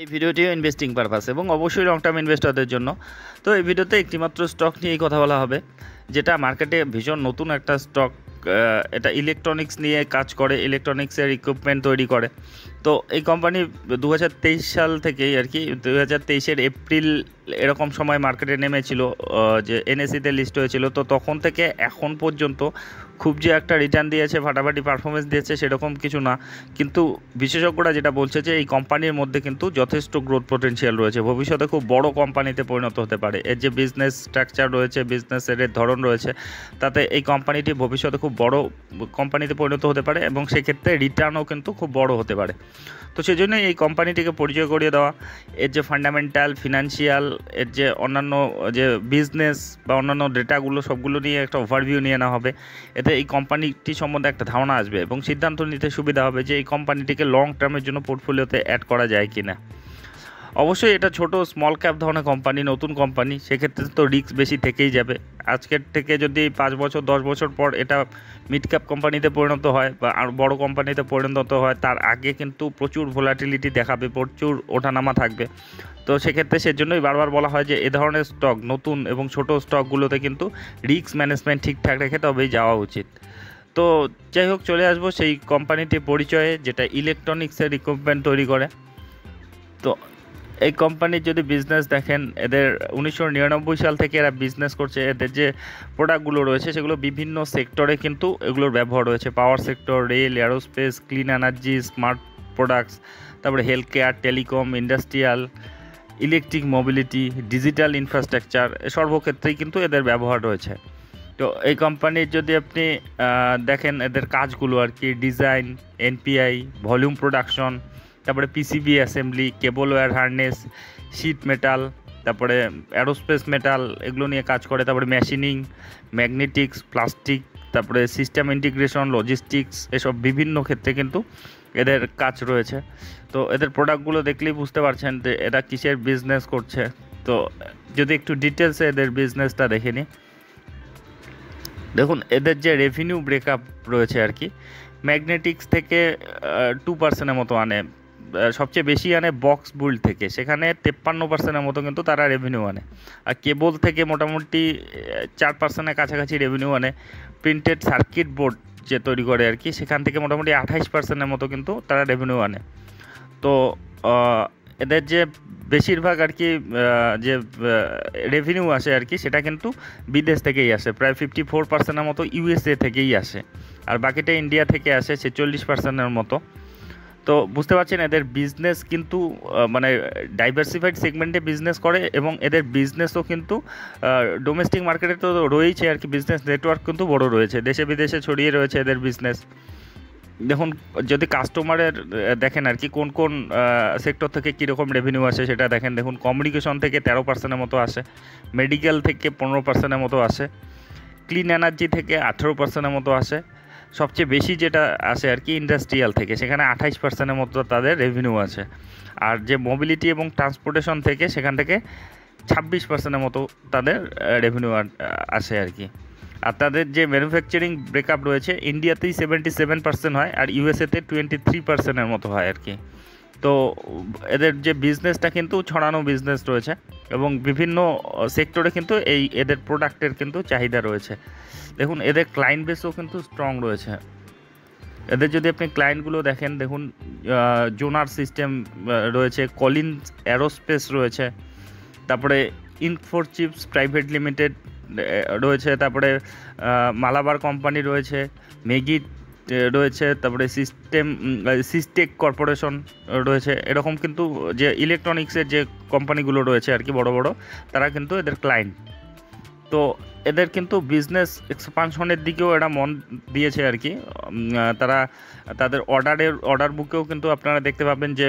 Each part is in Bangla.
এই ভিডিওটিও ইনভেস্টিং পারপাস এবং অবশ্যই লং টার্ম ইনভেস্টরদের জন্য। তো এই ভিডিওতে একটিমাত্র স্টক নিয়েই কথা বলা হবে, যেটা মার্কেটে ভীষণ নতুন একটা স্টক। এটা ইলেকট্রনিক্স নিয়ে কাজ করে, ইলেকট্রনিক্সের ইকুইপমেন্ট তৈরি করে। তো এই কোম্পানি 2023 সাল থেকেই আর কি 2023-এর এপ্রিল এরকম সময় মার্কেটে নেমেছিল, যে এনএসিতে লিস্ট হয়েছিল। তো তখন থেকে এখন পর্যন্ত খুব যে একটা রিটার্ন দিয়েছে, ফাটাফাটি পারফরমেন্স দিয়েছে সেরকম কিছু না। কিন্তু বিশেষজ্ঞরা যেটা বলছে যে এই কোম্পানির মধ্যে কিন্তু যথেষ্ট গ্রোথ পোটেনশিয়াল রয়েছে, ভবিষ্যতে খুব বড় কোম্পানিতে পরিণত হতে পারে। এর যে বিজনেস স্ট্রাকচার রয়েছে, বিজনেসের ধরন রয়েছে, তাতে এই কোম্পানিটি ভবিষ্যতে খুব বড় কোম্পানিতে পরিণত হতে পারে এবং সেক্ষেত্রে রিটার্নও কিন্তু খুব বড় হতে পারে। তো সেই জন্যই এই কোম্পানিটিকে পরিচয় করিয়ে দেওয়া, এর যে ফান্ডামেন্টাল, ফিনান্সিয়াল, এর যে অন্যান্য যে বিজনেস বা অন্যান্য ডেটাগুলো সবগুলো নিয়ে একটা ওভারভিউ নিয়ে নেওয়া হবে। এতে এই কোম্পানিটি সম্বন্ধে একটা ধারণা আসবে এবং সিদ্ধান্ত নিতে সুবিধা হবে যে এই কোম্পানিটিকে লং টার্মের জন্য পোর্টফোলিওতে অ্যাড করা যায় কি না। অবশ্যই এটা ছোট স্মল ক্যাপ ধরনের কোম্পানি, নতুন কোম্পানি, সেক্ষেত্রে তো রিস্ক বেশি থেকেই যাবে। আজকের থেকে যদি 5 বছর 10 বছর পর এটা মিড ক্যাপ কোম্পানিতে পরিণত হয় বা আর বড় কোম্পানিতে পরিণত হয়, তার আগে কিন্তু প্রচুর ভোলাটিলিটি দেখাবে, প্রচুর ওঠানামা থাকবে। তো সেক্ষেত্রে সেজন্যই বারবার বলা হয় যে এ ধরনের স্টক, নতুন এবং ছোট স্টকগুলোতে কিন্তু রিস্ক ম্যানেজমেন্ট ঠিকঠাক রেখে তবেই যাওয়া উচিত। তো যাই হোক, চলে আসবো সেই কোম্পানিটির পরিচয়ে, যেটা ইলেকট্রনিক্সের ইকুইপমেন্ট তৈরি করে। তো এই কোম্পানির যদি বিজনেস দেখেন, এদের 1999 সাল থেকে এরা বিজনেস করছে। এদের যে প্রোডাক্টগুলো রয়েছে সেগুলো বিভিন্ন সেক্টরে কিন্তু এগুলোর ব্যবহার রয়েছে। Power sector, rail, aerospace, clean energy, smart products, তারপরে health care, telecom, industrial, electric mobility, digital infrastructure, সর্বক্ষেত্রেই কিন্তু এদের ব্যবহার রয়েছে। তো এই কোম্পানির যদি আপনি দেখেন এদের কাজগুলো আর কি, ডিজাইন, এনপিআই, ভলিউম প্রোডাকশন, তারপরে পিসিবি অ্যাসেম্বলি, কেবল ওয়্যার হার্নেস, শিট মেটাল, তারপরে অ্যারোস্পেস মেটাল, এগুলো নিয়ে কাজ করে। তারপরে মেশিনিং, ম্যাগনেটিক্স, প্লাস্টিক, তারপরে সিস্টেম ইন্টিগ্রেশন, লজিস্টিক্স, এসব বিভিন্ন ক্ষেত্রে কিন্তু এদের কাজ রয়েছে। তো এদের প্রোডাক্টগুলো দেখলেই বুঝতে পারছেন যে এরা কিসের বিজনেস করছে। তো যদি একটু ডিটেলসে এদের বিজনেসটা দেখে নিই, দেখুন এদের যে রেভিনিউ ব্রেকআপ রয়েছে আর কি, ম্যাগনেটিক্স থেকে 2%-এর মতো আনে, সবচেয়ে বেশি আনে বক্স বুল্ড থেকে, সেখানে 53%-এর মতো কিন্তু তারা রেভিনিউ আনে। আর কেবল থেকে মোটামুটি 4%-এর কাছাকাছি রেভিনিউ আনে। প্রিন্টেড সার্কিট বোর্ড যে তৈরি করে আর কি, সেখান থেকে মোটামুটি 28%-এর মতো কিন্তু তারা রেভিনিউ আনে। তো এদের যে বেশিরভাগ আর কি যে রেভিনিউ আসে আর কি, সেটা কিন্তু বিদেশ থেকেই আসে, প্রায় 54%-এর মতো ইউএসএ থেকেই আসে, আর বাকিটা ইন্ডিয়া থেকে আসে 46%-এর মতো। তো বুঝতে পারছেন এদের বিজনেস কিন্তু মানে ডাইভার্সিফাইড সেগমেন্টে বিজনেস করে এবং এদের বিজনেসও কিন্তু ডোমেস্টিক মার্কেটে তো রয়েছে আর কি, বিজনেস নেটওয়ার্ক কিন্তু বড় রয়েছে, দেশে বিদেশে ছড়িয়ে রয়েছে এদের বিজনেস। দেখুন যদি কাস্টমারের দেখেন আর কি কোন কোন সেক্টর থেকে কীরকম রেভিনিউ আসে সেটা দেখেন। দেখুন কমিউনিকেশন থেকে 13%-এর মতো আসে, মেডিকেল থেকে 15%-এর মতো আসে, ক্লিন এনার্জি থেকে 18%-এর মতো আসে, সবচেয়ে বেশি যেটা আসে আর কি ইন্ডাস্ট্রিয়াল থেকে, সেখানে 28%-এর মতো তাদের রেভিনিউ আছে। আর যে মোবিলিটি এবং ট্রান্সপোর্টেশন থেকে, সেখান থেকে 26%-এর মতো তাদের রেভিনিউ আসে আর কি। আর তাদের যে ম্যানুফ্যাকচারিং ব্রেকআপ রয়েছে, ইন্ডিয়াতেই 77% হয় আর ইউএসএতে 23%-এর মতো হয় আর কি। তো এদের যে বিজনেসটা কিন্তু ছড়ানো বিজনেস রয়েছে এবং বিভিন্ন সেক্টরে কিন্তু এদের প্রোডাক্টের কিন্তু চাহিদা রয়েছে। দেখুন এদের ক্লায়েন্ট বেসও কিন্তু স্ট্রং রয়েছে। এদের যদি আপনি ক্লায়েন্টগুলো দেখেন, দেখুন জোনার সিস্টেম রয়েছে, কলিন্স অ্যারোস্পেস রয়েছে, তারপরে ইনফোচিপস প্রাইভেট লিমিটেড রয়েছে, তারপরে মালাবার কোম্পানি রয়েছে, মেগি রয়েছে, তারপরে সিস্টেক কর্পোরেশন রয়েছে। এরকম কিন্তু যে ইলেকট্রনিক্সের যে কোম্পানিগুলো রয়েছে আর কি বড় বড়, তারা কিন্তু এদের ক্লায়েন্ট। তো এদের কিন্তু বিজনেস এক্সপানশনের দিকেও এরা মন দিয়েছে আর কি। তারা তাদের অর্ডার বুকেও কিন্তু আপনারা দেখতে পাবেন যে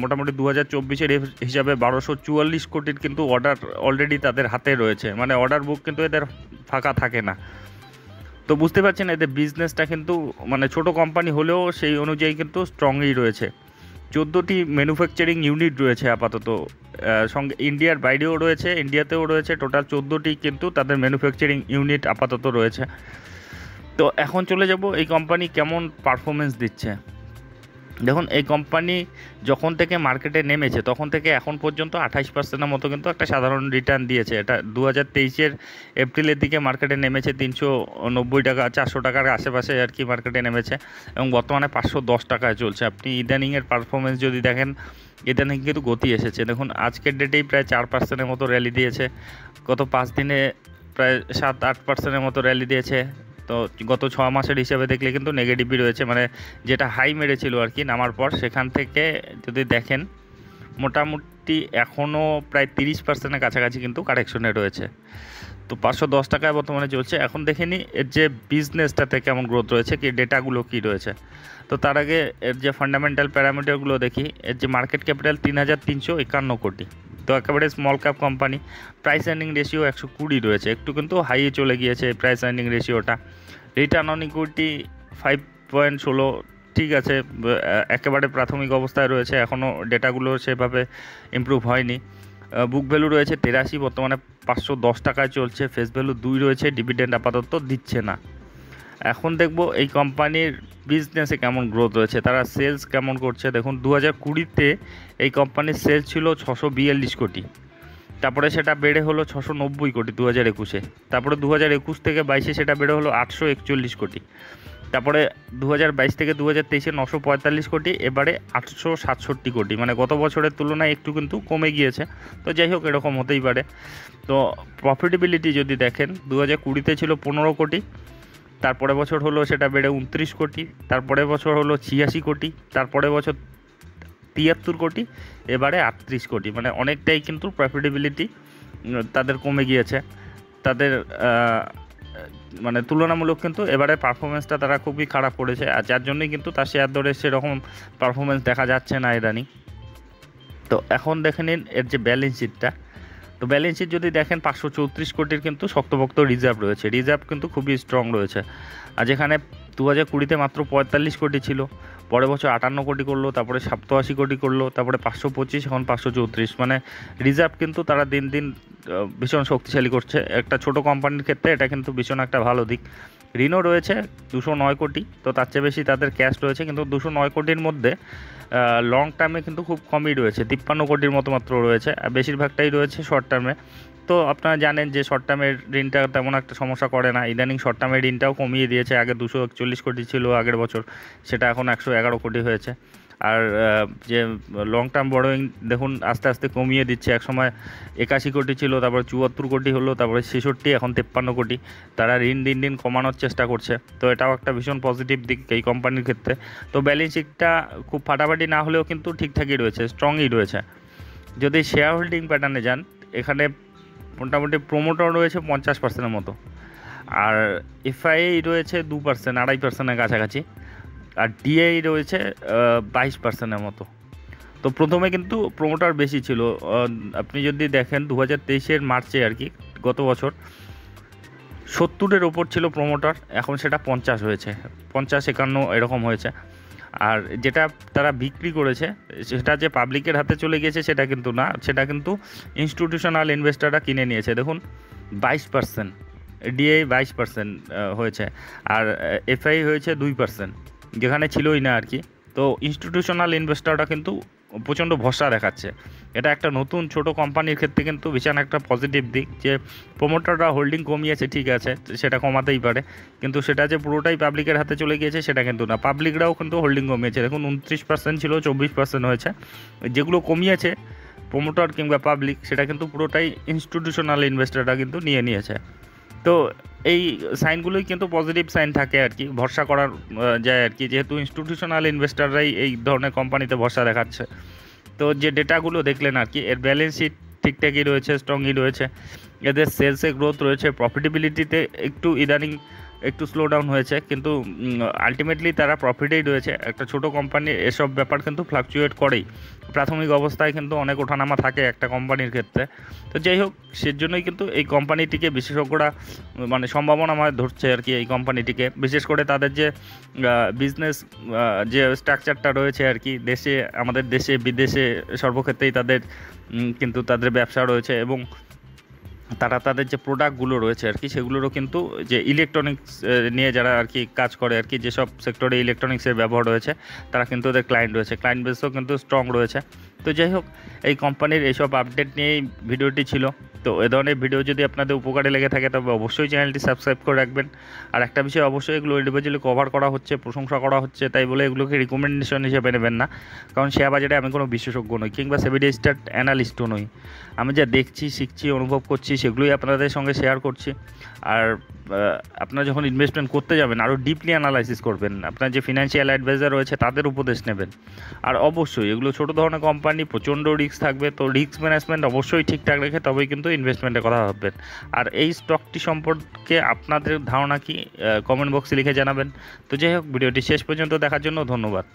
মোটামুটি 2024-এর হিসাবে 1244 কোটির কিন্তু অর্ডার অলরেডি তাদের হাতে রয়েছে, মানে অর্ডার বুক কিন্তু এদের ফাঁকা থাকে না। তো বুঝতে পারছেন এদের বিজনেসটা কিন্তু মানে ছোট কোম্পানি হলেও সেই অনুযায়ী কিন্তু স্ট্রংই রয়েছে। 14টি ম্যানুফ্যাকচারিং ইউনিট রয়েছে আপাতত, সঙ্গে ইন্ডিয়ার বাইরেও রয়েছে, ইন্ডিয়াতেও রয়েছে, টোটাল 14টি কিন্তু তাদের ম্যানুফ্যাকচারিং ইউনিট আপাতত রয়েছে। তো এখন চলে যাব এই কোম্পানি কেমন পারফরমেন্স দিচ্ছে। দেখুন এই কোম্পানি যখন থেকে মার্কেটে নেমেছে তখন থেকে এখন পর্যন্ত 28%-এর মতো কিন্তু একটা সাধারণ রিটার্ন দিয়েছে। এটা 2023-এর এপ্রিলের দিকে মার্কেটে নেমেছে 390 টাকা 400 টাকার আশেপাশে আর কি মার্কেটে নেমেছে, এবং বর্তমানে 510 টাকায় চলছে। আপনি ইদানিংয়ের পারফরমেন্স যদি দেখেন, ইদানিং কিন্তু গতি এসেছে। দেখুন আজকের ডেটেই প্রায় 4%-এর মতো র্যালি দিয়েছে, গত 5 দিনে প্রায় 7-8%-এর মতো র্যালি দিয়েছে। তো গত 6 মাসের হিসাবে দেখলে কিন্তু নেগেটিভই রয়েছে, মানে যেটা হাই মেরেছিল আর কি নামার পর, সেখান থেকে যদি দেখেন মোটামুটি এখনও প্রায় 30%-এর কাছাকাছি কিন্তু কারেকশনে রয়েছে। তো 510 টাকায় বর্তমানে চলছে। এখন দেখে নিই এর যে বিজনেসটাতে কেমন গ্রোথ রয়েছে, কি ডেটাগুলো কি রয়েছে। তো তার আগে এর যে ফান্ডামেন্টাল প্যারামিটারগুলো দেখি। এর যে মার্কেট ক্যাপিটাল 3351 কোটি, তো একেবারে small cap company. Price earning ratio 120 রয়েছে, একটু কিন্তু হাইয়ে চলে গিয়েছে প্রাইস আর্নিং রেশিওটা। রিটার্ন অন ইকুইটি 5.16, ঠিক আছে, একেবারে প্রাথমিক অবস্থায় রয়েছে, এখনও ডেটাগুলো সেভাবে ইমপ্রুভ হয়নি। বুক ভ্যালু রয়েছে 83, বর্তমানে 510 টাকায় চলছে। ফেস ভ্যালু 2 রয়েছে, ডিভিডেন্ড আপাতত দিচ্ছে না। এখন দেখব এই কোম্পানির বিজনেসে কেমন গ্রোথ রয়েছে, তারা সেলস কেমন করছে। দেখুন 2020-তে এই কোম্পানির সেলস ছিল 642 কোটি, তারপরে সেটা বেড়ে হলো 690 কোটি 2021-এ, তারপরে 2021 থেকে 22-এ সেটা বেড়ে হলো 841 কোটি, তারপরে 2022 থেকে 2023-এ 945 কোটি, এবারে 867 কোটি, মানে গত বছরের তুলনায় একটু কিন্তু কমে গিয়েছে। তো যাই হোক, এরকম হতেই পারে। তো প্রফিটেবিলিটি যদি দেখেন, 2020-তে ছিল 15 কোটি, তারপরে বছর হলো সেটা বেড়ে 29 কোটি, তারপরে বছর হলো 86 কোটি, তারপরে বছর 73 কোটি, এবারে 38 কোটি, মানে অনেকটাই কিন্তু প্রফিটেবিলিটি তাদের কমে গিয়েছে। তাদের মানে তুলনামূলক কিন্তু এবারে পারফরমেন্সটা তারা খুবই খারাপ করেছে, আর যার জন্যই কিন্তু তার শেয়ার দরে সেরকম পারফরমেন্স দেখা যাচ্ছে না ইদানিং। তো এখন দেখে নিন এর যে ব্যালেন্স শিটটা। তো ব্যালেন্স শিট যদি দেখেন, 534 কোটির কিন্তু শক্তপোক্ত রিজার্ভ রয়েছে, রিজার্ভ কিন্তু খুবই স্ট্রং রয়েছে। আর যেখানে 2020-তে মাত্র 45 কোটি ছিল, পরের বছর 58 কোটি করলো, তারপরে 87 কোটি করলো, তারপরে 525, এখন 534, মানে রিজার্ভ কিন্তু তারা দিন দিন ভীষণ শক্তিশালী করছে। একটা ছোট কোম্পানির ক্ষেত্রে এটা কিন্তু ভীষণ একটা ভালো দিক। ঋণও রয়েছে 209 কোটি, তো তার চেয়ে বেশি তাদের ক্যাশ রয়েছে, কিন্তু 209 কোটির মধ্যে লং টার্মে কিন্তু খুব কমই রয়েছে, 53 কোটির মতো মাত্র রয়েছে, আর বেশিরভাগটাই রয়েছে শর্ট টার্মে। তো আপনারা জানেন যে শর্ট টার্মের ঋণটা তেমন একটা সমস্যা করে না, ইদানিং শর্ট টার্মের ঋণটাও কমিয়ে দিয়েছে। আগে 241 কোটি ছিল আগের বছর, সেটা এখন 111 কোটি হয়েছে। আর যে লং টার্ম বড়োইং দেখুন আস্তে আস্তে কমিয়ে দিচ্ছে, একসময় 81 কোটি ছিল, তারপর 74 কোটি হলো, তারপরে 66, এখন 53 কোটি। তারা ঋণ দিন দিন কমানোর চেষ্টা করছে, তো এটাও একটা ভীষণ পজিটিভ দিক এই কোম্পানির ক্ষেত্রে। তো ব্যালেন্স শিটটা খুব ফাটাফাটি না হলেও কিন্তু ঠিকঠাকই রয়েছে, স্ট্রংই রয়েছে। যদি শেয়ার হোল্ডিং প্যাটার্নে যান, এখানে মোটামুটি প্রোমোটার রয়েছে 50%-এর মতো, আর এফআইআই রয়েছে 2%, 2.5%-এর কাছাকাছি, আর ডিআই রয়েছে 22%-এর মতো। তো প্রথমে কিন্তু প্রোমোটার বেশি ছিল। আপনি যদি দেখেন 2023-এর মার্চে আর কি, গত বছর 70-এর ওপর ছিল প্রোমোটার, এখন সেটা 50 হয়েছে, 50-51 এরকম হয়েছে। আর যেটা তারা বিক্রি করেছে সেটা যে পাবলিকের হাতে চলে গিয়েছে সেটা কিন্তু না, সেটা কিন্তু ইনস্টিটিউশনাল ইনভেস্টররা কিনে নিয়েছে। দেখুন 22%, ডিআই 22% হয়েছে, আর এফআই হয়েছে 2%, যেখানে ছিলই না আর কি। তো ইনস্টিটিউশনাল ইনভেস্টররা কিন্তু প্রচণ্ড ভরসা দেখাচ্ছে। এটা একটা নতুন ছোট কোম্পানির ক্ষেত্রে কিন্তু ভীষণ একটা পজিটিভ দিক, যে প্রোমোটাররা হোল্ডিং কমিয়েছে, ঠিক আছে, সেটা কমাতেই পারে, কিন্তু সেটা যে পুরোটাই পাবলিকের হাতে চলে গিয়েছে সেটা কিন্তু না, পাবলিকরাও কিন্তু হোল্ডিং কমিয়েছে। দেখুন 29% ছিল, 24% হয়েছে। যেগুলো কমিয়েছে প্রোমোটার কিংবা পাবলিক, সেটা কিন্তু পুরোটাই ইনস্টিটিউশনাল ইনভেস্টররা কিন্তু নিয়ে নিয়েছে। তো এই সাইনগুলোই কিন্তু পজিটিভ সাইন থাকে আর কি, ভরসা করার যায় আর কি, যেহেতু ইনস্টিটিউশনাল ইনভেস্টররাই এই ধরনের কোম্পানিতে ভরসা দেখাচ্ছে। তো যে ডেটাগুলো দেখলেন আর কি, এর ব্যালেন্স শিট ঠিকঠাকই রয়েছে, স্ট্রংই রয়েছে, এদের সেলসে গ্রোথ রয়েছে, প্রফিটেবিলিটিতে একটু ইদানিং একটু স্লো ডাউন হয়েছে, কিন্তু আলটিমেটলি তারা প্রফিটেই রয়েছে। একটা ছোট কোম্পানি এসব ব্যাপার কিন্তু ফ্লাকচুয়েট করেই, প্রাথমিক অবস্থায় কিন্তু অনেক ওঠানামা থাকে একটা কোম্পানির ক্ষেত্রে। তো যাই হোক, সেজন্যই কিন্তু এই কোম্পানিটিকে বিশেষজ্ঞরা মানে সম্ভাবনাময় ধরছে আর কি, এই কোম্পানিটিকে, বিশেষ করে তাদের যে বিজনেস যে স্ট্রাকচারটা রয়েছে আর কি, দেশে, আমাদের দেশে, বিদেশে, সর্বক্ষেত্রেই তাদের কিন্তু তাদের ব্যবসা রয়েছে, এবং তারা তাদের যে প্রোডাক্টগুলো রয়েছে আর কি সেগুলোরও কিন্তু যে ইলেকট্রনিক্স নিয়ে যারা আর কি কাজ করে আর কি, যেসব সেক্টরে ইলেকট্রনিক্সের ব্যবহার রয়েছে তারা কিন্তু ওদের ক্লায়েন্ট রয়েছে, ক্লায়েন্ট বেসও কিন্তু স্ট্রং রয়েছে। তো যাই হোক, এই কোম্পানির এইসব আপডেট নিয়েই ভিডিওটি ছিল। তো এ ধরনের ভিডিও যদি আপনাদের উপকারে লেগে থাকে তবে অবশ্যই চ্যানেলটি সাবস্ক্রাইব করে রাখবেন। আর একটা বিষয়, অবশ্যই এগুলো ইন্ডিভিজুয়ালি কভার করা হচ্ছে, প্রশংসা করা হচ্ছে, তাই বলে এগুলোকে রিকমেন্ডেশন হিসেবে নেবেন না, কারণ শেয়ার বাজারে আমি কোনো বিশেষজ্ঞ নই কিংবা সেবি রেজিস্টার্ড অ্যানালিস্টও নই। আমি যা দেখছি, শিখছি, অনুভব করছি সেগুলোই আপনাদের সঙ্গে শেয়ার করছি। আর আপনারা যখন ইনভেস্টমেন্ট করতে যাবেন আরও ডিপলি অ্যানালাইসিস করবেন, আপনার যে ফিনান্সিয়াল অ্যাডভাইজার রয়েছে তাদের উপদেশ নেবেন। আর অবশ্যই এগুলো ছোটো ধরনের কোম্পানি, প্রচণ্ড রিস্ক থাকবে, তো রিস্ক ম্যানেজমেন্ট অবশ্যই ঠিকঠাক রেখে তবেই কিন্তু ইনভেস্টমেন্টের কথা ভাববেন। আর এই স্টকটি সম্পর্কে আপনাদের ধারণা কি, কমেন্ট বক্সে লিখে জানাবেন। তো যাই হোক, ভিডিওটি শেষ পর্যন্ত দেখার জন্য ধন্যবাদ।